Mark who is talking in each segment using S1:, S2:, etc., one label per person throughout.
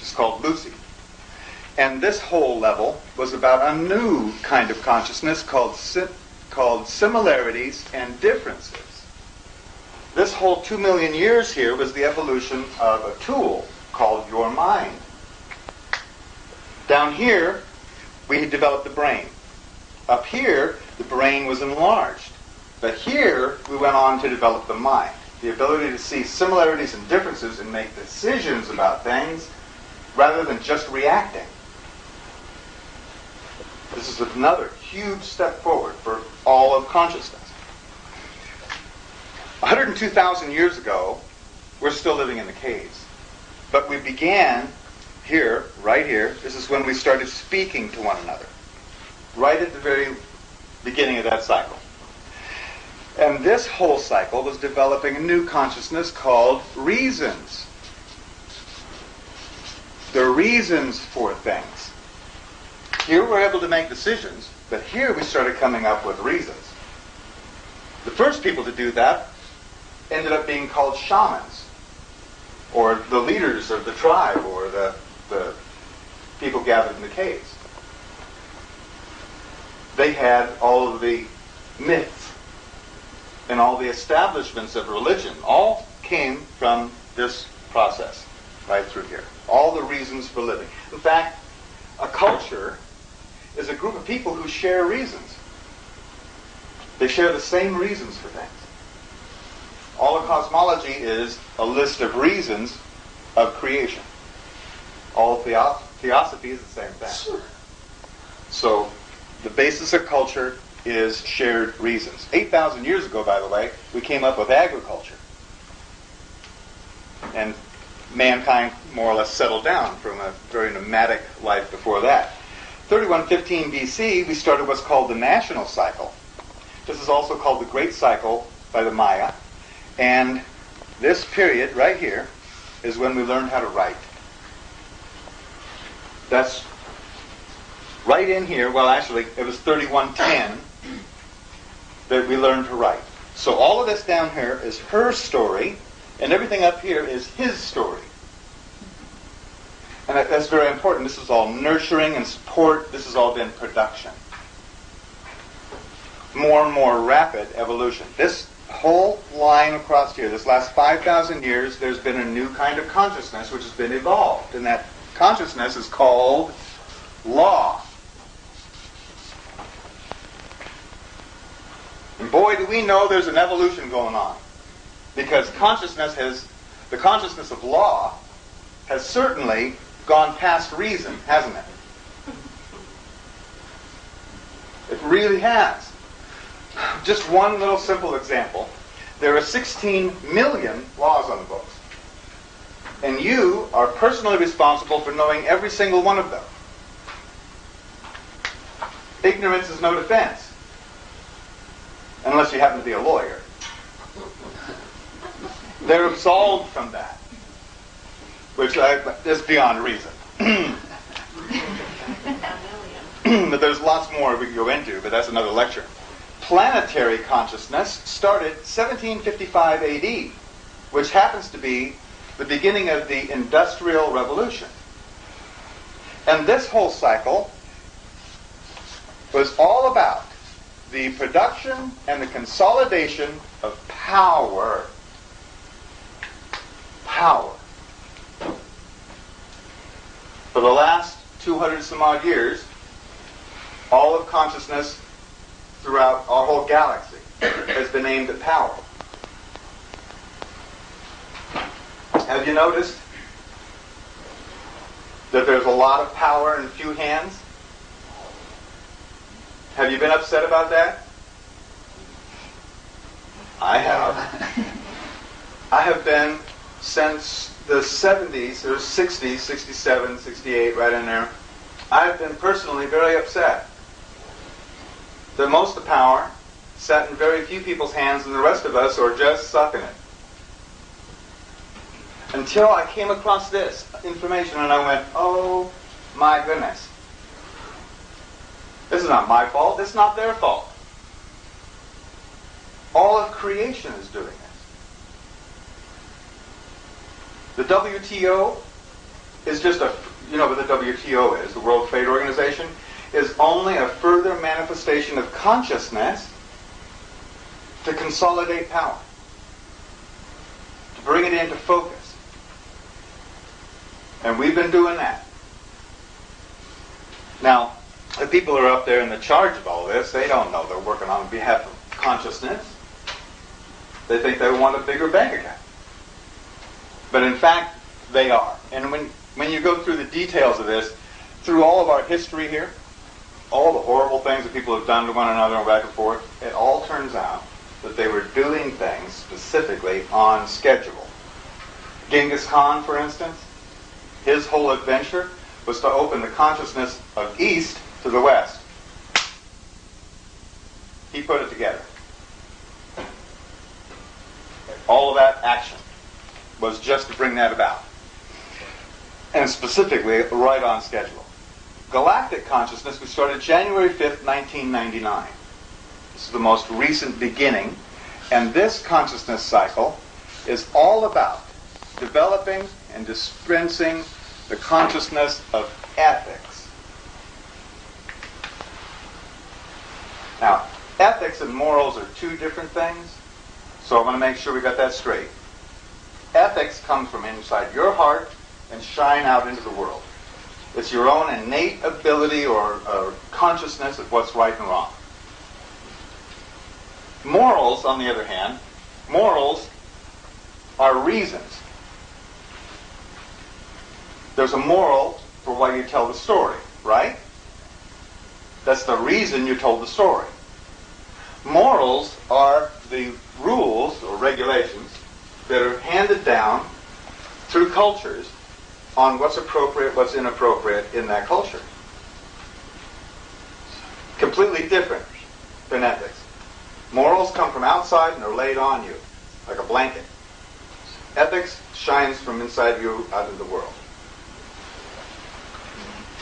S1: She's called Lucy. And this whole level was about a new kind of consciousness called similarities and differences. This whole 2 million years here was the evolution of a tool called your mind. Down here, we had developed the brain. Up here, the brain was enlarged. But here, we went on to develop the mind. The ability to see similarities and differences and make decisions about things rather than just reacting. This is another huge step forward for all of consciousness. 102,000 years ago, we're still living in the caves. But we began here, right here. This is when we started speaking to one another. Right at the very beginning of that cycle. And this whole cycle was developing a new consciousness called reasons. The reasons for things. Here we're able to make decisions, but here we started coming up with reasons. The first people to do that ended up being called shamans, or the leaders of the tribe, or the people gathered in the caves. They had all of the myths and all the establishments of religion all came from this process right through here. All the reasons for living. In fact, a culture is a group of people who share reasons. They share the same reasons for things. All of cosmology is a list of reasons of creation. All of theosophy is the same thing. So the basis of culture is shared reasons. 8,000 years ago, by the way, we came up with agriculture. And mankind more or less settled down from a very nomadic life before that. 3115 BC, we started what's called the national cycle. This is also called the Great Cycle by the Maya. And this period right here is when we learned how to write. That's right in here. Well, actually, it was 3110 that we learned to write. So all of this down here is her story, and everything up here is his story. And that's very important. This is all nurturing and support. This has all been production. More and more rapid evolution. This whole line across here, this last 5,000 years, there's been a new kind of consciousness which has been evolved. And that consciousness is called law. And boy, do we know there's an evolution going on. Because the consciousness of law has certainly gone past reason, hasn't it? It really has. Just one little simple example. There are 16 million laws on the books. And you are personally responsible for knowing every single one of them. Ignorance is no defense. Unless you happen to be a lawyer. They're absolved from that. Which is beyond reason. But there's lots more we can go into, but that's another lecture. Planetary consciousness started 1755 AD, which happens to be the beginning of the Industrial Revolution. And this whole cycle was all about the production and the consolidation of power. Power. For the last 200 some odd years, all of consciousness throughout our whole galaxy has been aimed at power. Have you noticed that there's a lot of power in few hands? Have you been upset about that? I have. I have been since the 70s, or 60s, 67, 68, right in there. I've been personally very upset that most of the power sat in very few people's hands and the rest of us are just sucking it. Until I came across this information and I went, oh my goodness. This is not my fault. This is not their fault. All of creation is doing this. The WTO is just a, you know what the WTO is, the World Trade Organization, is only a further manifestation of consciousness to consolidate power, to bring it into focus. And we've been doing that. Now, the people who are up there in the charge of all this, they don't know they're working on behalf of consciousness. They think they want a bigger bank account. But in fact, they are. And when you go through the details of this, through all of our history here, all the horrible things that people have done to one another and back and forth, it all turns out that they were doing things specifically on schedule. Genghis Khan, for instance, his whole adventure was to open the consciousness of East to the West. He put it together. All of that action was just to bring that about. And specifically, right on schedule. Galactic consciousness was started January 5th, 1999. This is the most recent beginning. And this consciousness cycle is all about developing and dispensing the consciousness of ethics. Now, ethics and morals are two different things, so I want to make sure we got that straight. Ethics comes from inside your heart and shine out into the world. It's your own innate ability or consciousness of what's right and wrong. Morals, on the other hand, morals are reasons. There's a moral for why you tell the story, right? That's the reason you told the story. Morals are the rules or regulations that are handed down through cultures on what's appropriate, what's inappropriate in that culture. Completely different than ethics. Morals come from outside and are laid on you, like a blanket. Ethics shines from inside you out into the world.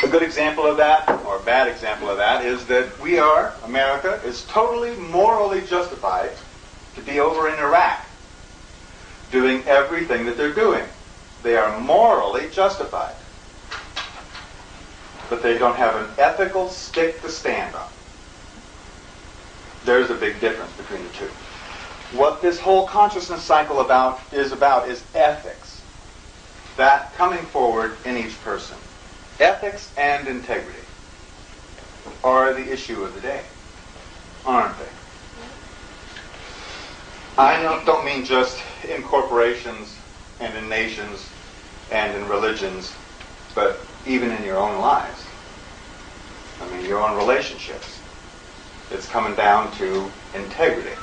S1: A good example of that, or a bad example of that, is that America is totally morally justified to be over in Iraq, doing everything that they're doing. They are morally justified. But they don't have an ethical stick to stand on. There's a big difference between the two. What this whole consciousness cycle is ethics. That coming forward in each person. Ethics and integrity are the issue of the day, aren't they? I don't mean just in corporations and in nations and in religions, but even in your own lives. I mean, your own relationships. It's coming down to integrity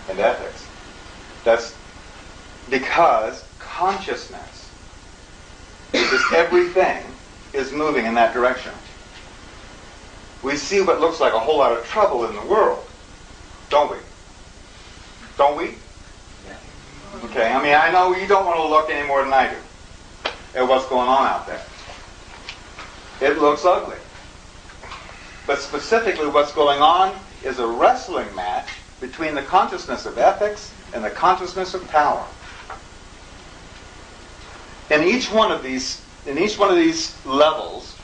S1: and ethics. That's because consciousness, because everything is moving in that direction. We see what looks like a whole lot of trouble in the world, don't we? Don't we? Yeah. Okay, I mean, I know you don't want to look any more than I do at what's going on out there. It looks ugly. But specifically what's going on is a wrestling match between the consciousness of ethics and the consciousness of power. In each one of these levels,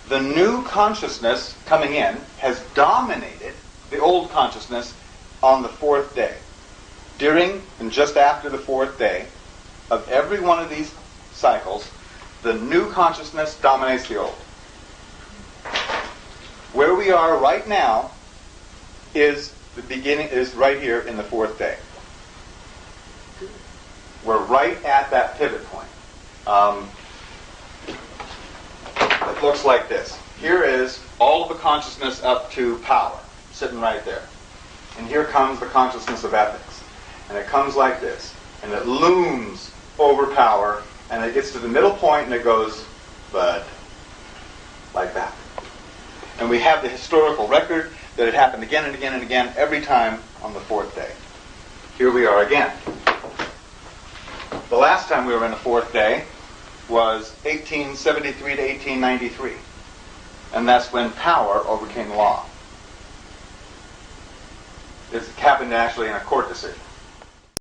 S1: the new consciousness coming in has dominated the old consciousness on the fourth day. During and just after the fourth day of every one of these cycles, the new consciousness dominates the old. Where we are right now is the beginning, is right here in the fourth day. We're right at that pivot point. It looks like this. Here is all of the consciousness up to power, sitting right there. And here comes the consciousness of ethics. And it comes like this. And it looms over power, and it gets to the middle point, and it goes, bud, like that. And we have the historical record that it happened again and again and again, every time on the fourth day. Here we are again. The last time we were in the fourth day was 1873 to 1893. And that's when power overcame law. It happened actually in a court decision.